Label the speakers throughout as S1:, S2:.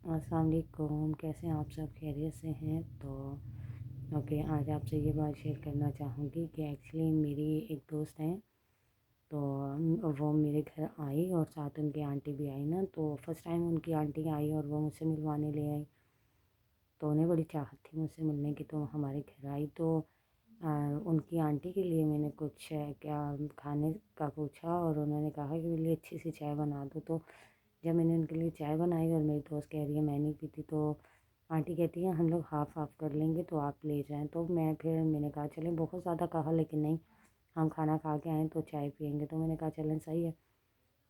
S1: السلام علیکم، کیسے ہیں آپ؟ سب خیریت سے ہیں؟ تو اوکے، آج آپ سے یہ بات شیئر کرنا چاہوں گی کہ ایکچولی میری ایک دوست ہیں، تو وہ میرے گھر آئی اور ساتھ ان کی آنٹی بھی آئی نا، تو فرسٹ ٹائم ان کی آنٹی آئی اور وہ مجھ سے ملوانے لے آئی، تو انہیں بڑی چاہت تھی مجھ سے ملنے کی، تو ہمارے گھر آئی تو ان کی آنٹی کے لیے میں نے کچھ کیا کھانے کا پوچھا اور انہوں نے کہا کہ میرے لیے اچھی سی چائے بنا دو۔ تو جب میں نے ان کے لیے چائے بنائی اور میری دوست کہہ رہی ہے میں نہیں پیتی، تو آنٹی کہتی ہے ہم لوگ ہاف ہاف کر لیں گے تو آپ لے جائیں، تو میں نے کہا چلیں، بہت زیادہ کہا لیکن نہیں، ہم کھانا کھا کے آئیں تو چائے پئیں گے، تو میں نے کہا چلیں صحیح ہے۔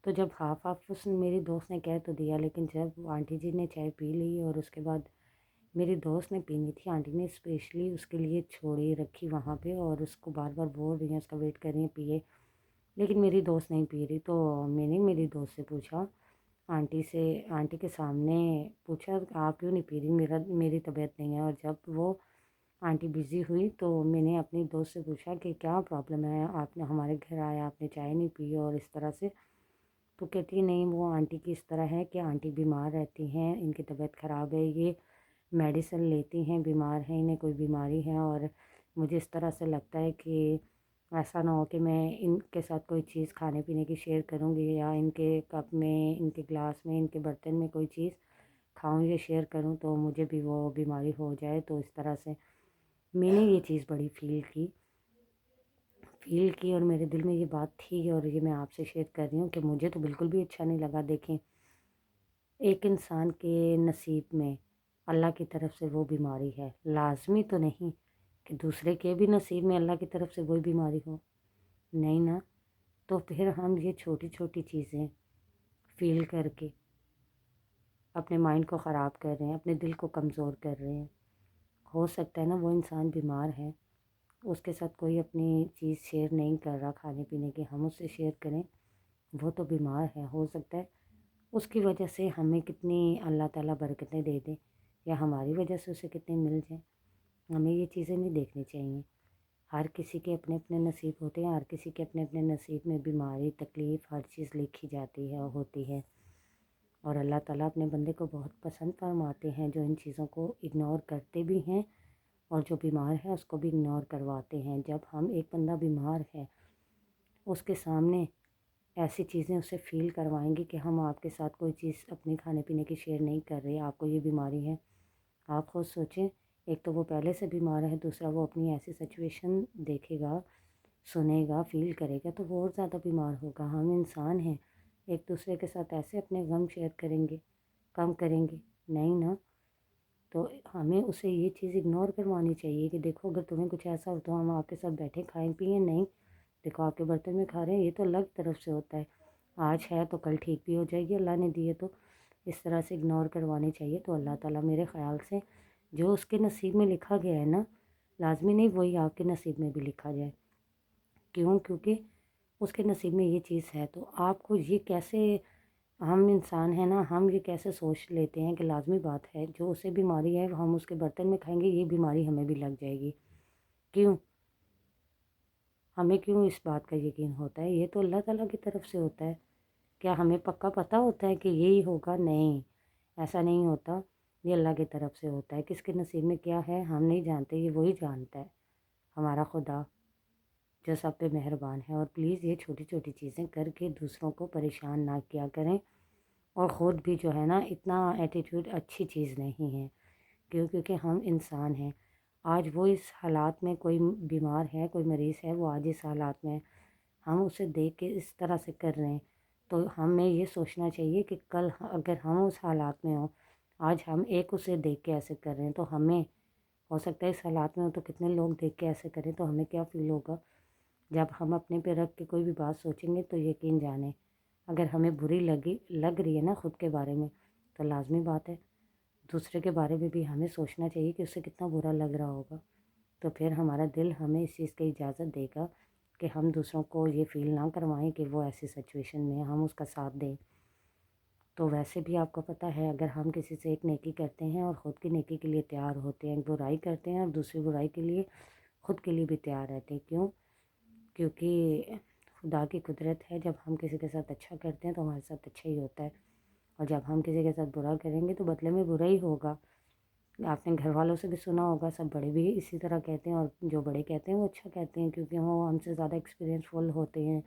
S1: تو جب ہاف ہاف میری دوست نے کہہ تو دیا، لیکن جب آنٹی جی نے چائے پی لی اور اس کے بعد میری دوست نے پینی تھی، آنٹی نے اسپیشلی اس کے لیے چھوڑی رکھی وہاں پہ اور اس کو بار بار بول رہی ہیں، اس کا ویٹ کر رہی ہیں پیے، لیکن میری دوست نہیں پی رہی، تو میں نے میری دوست سے پوچھا، آنٹی کے سامنے پوچھا آپ کیوں نہیں پی رہی، میری طبیعت نہیں ہے، اور جب وہ آنٹی بزی ہوئی تو میں نے اپنی دوست سے پوچھا کہ کیا پرابلم ہے، آپ نے ہمارے گھر آیا، آپ نے چائے نہیں پی اور اس طرح سے، تو کہتی نہیں وہ آنٹی کی اس طرح ہے کہ آنٹی بیمار رہتی ہیں، ان کی طبیعت خراب ہے، یہ میڈیسن لیتی ہیں، بیمار ہیں، انہیں کوئی بیماری ہے، اور مجھے اس طرح سے لگتا ہے کہ ایسا نہ ہو کہ میں ان کے ساتھ کوئی چیز کھانے پینے کی شیئر کروں گی یا ان کے کپ میں، ان کے گلاس میں، ان کے برتن میں کوئی چیز کھاؤں یا شیئر کروں تو مجھے بھی وہ بیماری ہو جائے، تو اس طرح سے میں نے یہ چیز بڑی فیل کی اور میرے دل میں یہ بات تھی اور یہ میں آپ سے شیئر کر رہی ہوں کہ مجھے تو بالکل بھی اچھا نہیں لگا۔ دیکھیں، ایک انسان کے نصیب میں اللہ کی طرف سے وہ بیماری ہے، لازمی تو نہیں کہ دوسرے کے بھی نصیب میں اللہ کی طرف سے وہی بیماری ہو، نہیں نا، تو پھر ہم یہ چھوٹی چھوٹی چیزیں فیل کر کے اپنے مائنڈ کو خراب کر رہے ہیں، اپنے دل کو کمزور کر رہے ہیں۔ ہو سکتا ہے نا وہ انسان بیمار ہے، اس کے ساتھ کوئی اپنی چیز شیئر نہیں کر رہا کھانے پینے کی، ہم اس سے شیئر کریں، وہ تو بیمار ہے، ہو سکتا ہے اس کی وجہ سے ہمیں کتنی اللہ تعالیٰ برکتیں دے دیں یا ہماری وجہ سے اسے کتنے مل جائیں۔ ہمیں یہ چیزیں نہیں دیکھنی چاہیے، ہر کسی کے اپنے اپنے نصیب ہوتے ہیں، ہر کسی کے اپنے اپنے نصیب میں بیماری، تکلیف، ہر چیز لکھی جاتی ہے اور ہوتی ہے، اور اللہ تعالیٰ اپنے بندے کو بہت پسند فرماتے ہیں جو ان چیزوں کو اگنور کرتے بھی ہیں اور جو بیمار ہے اس کو بھی اگنور کرواتے ہیں۔ جب ہم ایک بندہ بیمار ہے اس کے سامنے ایسی چیزیں اسے فیل کروائیں گے کہ ہم آپ کے ساتھ کوئی چیز اپنے کھانے پینے کی شیئر نہیں کر رہے، آپ کو یہ بیماری ہے، آپ خود سوچیں، ایک تو وہ پہلے سے بیمار ہے، دوسرا وہ اپنی ایسی سچویشن دیکھے گا، سنے گا، فیل کرے گا تو وہ اور زیادہ بیمار ہوگا۔ ہم انسان ہیں، ایک دوسرے کے ساتھ ایسے اپنے غم شیئر کریں گے، کم کریں گے نہیں نا، تو ہمیں اسے یہ چیز اگنور کروانی چاہیے کہ دیکھو اگر تمہیں کچھ ایسا ہو تو ہم آپ کے ساتھ بیٹھیں کھائیں پئیں، نہیں، دیکھو آپ کے برتن میں کھا رہے ہیں، یہ تو اللہ کی طرف سے ہوتا ہے، آج ہے تو کل ٹھیک بھی ہو جائے گی، اللہ نے دی ہے، تو اس طرح سے اگنور کروانی چاہیے۔ تو اللہ تعالیٰ میرے خیال سے جو اس کے نصیب میں لکھا گیا ہے نا، لازمی نہیں وہی آپ کے نصیب میں بھی لکھا جائے، کیونکہ اس کے نصیب میں یہ چیز ہے، تو آپ کو یہ کیسے، ہم انسان ہیں نا، ہم یہ کیسے سوچ لیتے ہیں کہ لازمی بات ہے جو اسے بیماری ہے ہم اس کے برتن میں کھائیں گے، یہ بیماری ہمیں بھی لگ جائے گی، کیوں؟ ہمیں کیوں اس بات کا یقین ہوتا ہے؟ یہ تو اللہ تعالیٰ کی طرف سے ہوتا ہے، کیا ہمیں پکا پتہ ہوتا ہے کہ یہی ہوگا؟ نہیں، ایسا نہیں ہوتا، یہ اللہ کی طرف سے ہوتا ہے، کس کے نصیب میں کیا ہے ہم نہیں جانتے، یہ وہی جانتا ہے، ہمارا خدا جو سب پہ مہربان ہے۔ اور پلیز یہ چھوٹی چھوٹی چیزیں کر کے دوسروں کو پریشان نہ کیا کریں، اور خود بھی جو ہے نا اتنا ایٹیٹیوڈ اچھی چیز نہیں ہے، کیونکہ ہم انسان ہیں، آج وہ اس حالات میں کوئی بیمار ہے، کوئی مریض ہے، وہ آج اس حالات میں ہم اسے دیکھ کے اس طرح سے کر رہے ہیں، تو ہمیں یہ سوچنا چاہیے کہ کل اگر ہم اس حالات میں ہوں، آج ہم ایک اسے دیکھ کے ایسے کر رہے ہیں تو ہمیں ہو سکتا ہے اس حالات میں ہو تو کتنے لوگ دیکھ کے ایسے کریں، تو ہمیں کیا فیل ہوگا؟ جب ہم اپنے پہ رکھ کے کوئی بھی بات سوچیں گے تو یقین جانیں اگر ہمیں بری لگ رہی ہے نا خود کے بارے میں، تو لازمی بات ہے دوسرے کے بارے میں بھی ہمیں سوچنا چاہیے کہ اسے کتنا برا لگ رہا ہوگا، تو پھر ہمارا دل ہمیں اس چیز کی اجازت دے گا کہ ہم دوسروں کو یہ فیل نہ کروائیں کہ وہ ایسی سچویشن میں ہم اس کا ساتھ دیں۔ تو ویسے بھی آپ کو پتہ ہے اگر ہم کسی سے ایک نیکی کرتے ہیں اور خود کی نیکی کے لیے تیار ہوتے ہیں، برائی کرتے ہیں اور دوسری برائی کے لیے خود کے لیے بھی تیار رہتے ہیں، کیونکہ خدا کی قدرت ہے، جب ہم کسی کے ساتھ اچھا کرتے ہیں تو ہمارے ساتھ اچھا ہی ہوتا ہے، اور جب ہم کسی کے ساتھ برا کریں گے تو بدلے میں برا ہی ہوگا۔ آپ نے گھر والوں سے بھی سنا ہوگا، سب بڑے بھی اسی طرح کہتے ہیں، اور جو بڑے کہتے ہیں وہ اچھا کہتے ہیں، کیونکہ وہ ہم سے زیادہ ایکسپیرینس فل ہوتے ہیں۔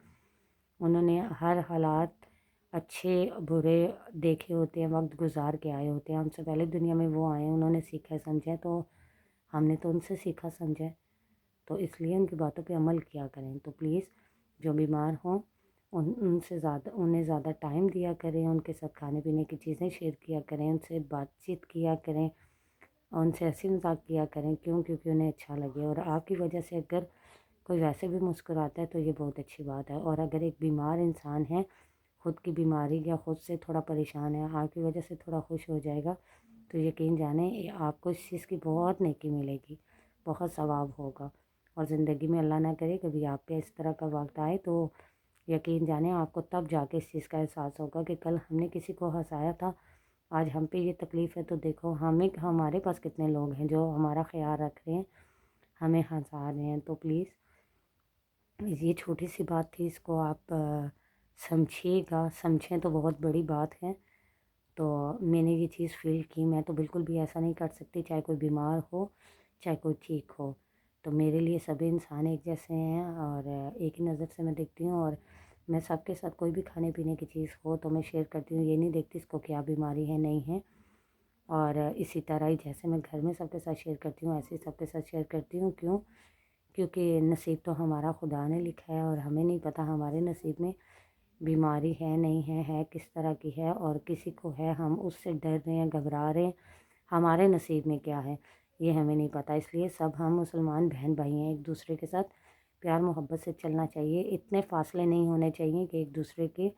S1: انہوں نے ہر حالات اچھے برے دیکھے ہوتے ہیں، وقت گزار کے آئے ہوتے ہیں، ہم سے پہلے دنیا میں وہ آئے ہیں، انہوں نے سیکھا سمجھا، تو ہم نے تو ان سے سیکھا سمجھا، تو اس لیے ان کی باتوں پہ عمل کیا کریں۔ تو پلیز جو بیمار ہوں انہیں زیادہ ٹائم دیا کریں، ان کے ساتھ کھانے پینے کی چیزیں شیئر کیا کریں، ان سے بات چیت کیا کریں، اور ان سے ہنسی مذاق کیا کریں، کیونکہ انہیں اچھا لگے۔ اور آپ کی وجہ سے اگر کوئی ویسے بھی مسکراتا ہے تو یہ بہت اچھی بات ہے۔ اور اگر ایک بیمار انسان ہے، خود کی بیماری یا خود سے تھوڑا پریشان ہے، آپ کی وجہ سے تھوڑا خوش ہو جائے گا، تو یقین جانیں آپ کو اس چیز کی بہت نیکی ملے گی، بہت ثواب ہوگا۔ اور زندگی میں اللہ نہ کرے کبھی آپ پہ اس طرح کا وقت آئے تو یقین جانیں آپ کو تب جا کے اس چیز کا احساس ہوگا کہ کل ہم نے کسی کو ہنسایا تھا، آج ہم پہ یہ تکلیف ہے، تو دیکھو ہمارے پاس کتنے لوگ ہیں جو ہمارا خیال رکھ رہے ہیں، ہمیں ہنسا رہے ہیں۔ تو پلیز یہ چھوٹی سی بات تھی، اس کو آپ سمجھیے گا، سمجھیں تو بہت بڑی بات ہے۔ تو میں نے یہ چیز فیل کی، میں تو بالکل بھی ایسا نہیں کر سکتی، چاہے کوئی بیمار ہو چاہے کوئی ٹھیک ہو، تو میرے لیے سبھی انسان ایک جیسے ہیں، اور ایک ہی نظر سے میں دیکھتی ہوں، اور میں سب کے ساتھ کوئی بھی کھانے پینے کی چیز ہو تو میں شیئر کرتی ہوں، یہ نہیں دیکھتی اس کو کیا بیماری ہے نہیں ہے۔ اور اسی طرح ہی جیسے میں گھر میں سب کے ساتھ شیئر کرتی ہوں ایسے ہی سب کے ساتھ شیئر کرتی ہوں۔ کیونکہ نصیب تو ہمارا خدا نے لکھا ہے، اور ہمیں نہیں پتہ ہمارے نصیب میں بیماری ہے نہیں ہے کس طرح کی ہے، اور کسی کو ہے ہم اس سے ڈر رہے ہیں، گھبرا رہے ہیں، ہمارے نصیب میں کیا ہے یہ ہمیں نہیں پتہ۔ اس لیے سب ہم مسلمان بہن بھائی ہیں، ایک دوسرے کے ساتھ پیار محبت سے چلنا چاہیے، اتنے فاصلے نہیں ہونے چاہیے کہ ایک دوسرے کے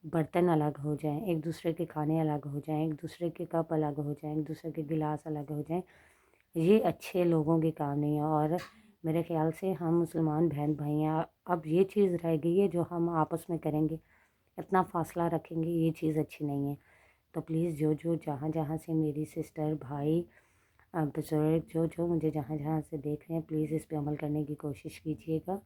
S1: برتن الگ ہو جائیں، ایک دوسرے کے کھانے الگ ہو جائیں، ایک دوسرے کے کپ الگ ہو جائیں، ایک دوسرے کے گلاس الگ ہو جائیں، یہ اچھے لوگوں کے کام نہیں ہے۔ اور میرے خیال سے ہم مسلمان بہن بھائی ہیں، اب یہ چیز رہ گئی ہے جو ہم آپس میں کریں گے، اتنا فاصلہ رکھیں گے، یہ چیز اچھی نہیں ہے۔ تو پلیز جو جہاں جہاں سے میری سسٹر بھائی بزرگ جو مجھے جہاں جہاں سے دیکھ رہے ہیں، پلیز اس پہ عمل کرنے کی کوشش کیجیے گا،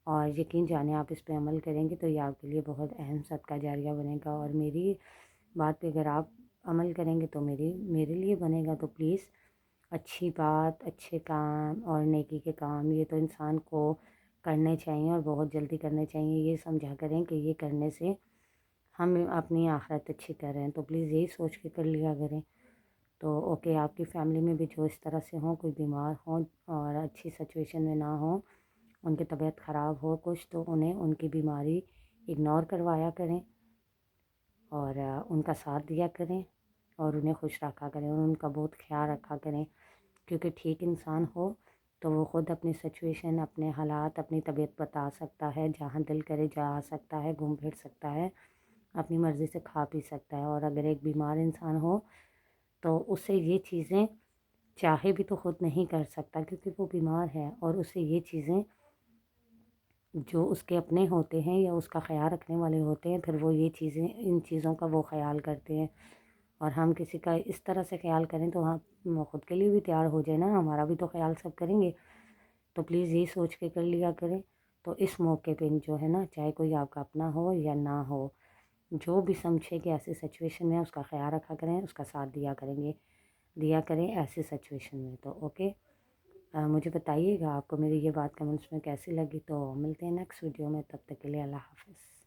S1: اور یقین جانیں آپ اس پہ عمل کریں گے تو یہ آپ کے لیے بہت اہم صدقہ جاریہ بنے گا، اور میری بات پہ اگر آپ عمل کریں گے تو میرے لیے بنے گا۔ تو پلیز اچھی بات، اچھے کام اور نیکی کے کام یہ تو انسان کو کرنے چاہیے، اور بہت جلدی کرنے چاہیے، یہ سمجھا کریں کہ یہ کرنے سے ہم اپنی آخرت اچھی کر رہے ہیں، تو پلیز یہی سوچ کے کر لیا کریں۔ تو اوکے، آپ کی فیملی میں بھی جو اس طرح سے ہوں، کوئی بیمار ہوں اور اچھی سچویشن میں نہ ہوں، ان کی طبیعت خراب ہو کچھ، تو انہیں ان کی بیماری اگنور کروایا کریں، اور ان کا ساتھ دیا کریں، اور انہیں خوش رکھا کریں، اور ان کا بہت خیال رکھا کریں، کیونکہ ٹھیک انسان ہو تو وہ خود اپنی سچویشن، اپنے حالات، اپنی طبیعت بتا سکتا ہے، جہاں دل کرے جا سکتا ہے، گھوم پھر سکتا ہے، اپنی مرضی سے کھا پی سکتا ہے۔ اور اگر ایک بیمار انسان ہو تو اسے یہ چیزیں چاہے بھی تو خود نہیں کر سکتا، کیونکہ وہ بیمار ہے، اور اسے یہ چیزیں جو اس کے اپنے ہوتے ہیں یا اس کا خیال رکھنے والے ہوتے ہیں، پھر وہ یہ چیزیں، ان چیزوں کا وہ خیال کرتے ہیں، اور ہم کسی کا اس طرح سے خیال کریں تو ہم خود کے لیے بھی تیار ہو جائے نا، ہمارا بھی تو خیال سب کریں گے۔ تو پلیز یہی سوچ کے کر لیا کریں۔ تو اس موقع پہ جو ہے نا، چاہے کوئی آپ کا اپنا ہو یا نہ ہو، جو بھی سمجھے کہ ایسی سچویشن میں اس کا خیال رکھا کریں، اس کا ساتھ دیا کریں ایسی سچویشن میں۔ تو اوکے، مجھے بتائیے گا آپ کو میری یہ بات کمنٹس میں کیسی لگی، تو ملتے ہیں نیکسٹ ویڈیو میں، تب تک کے لیے اللہ حافظ۔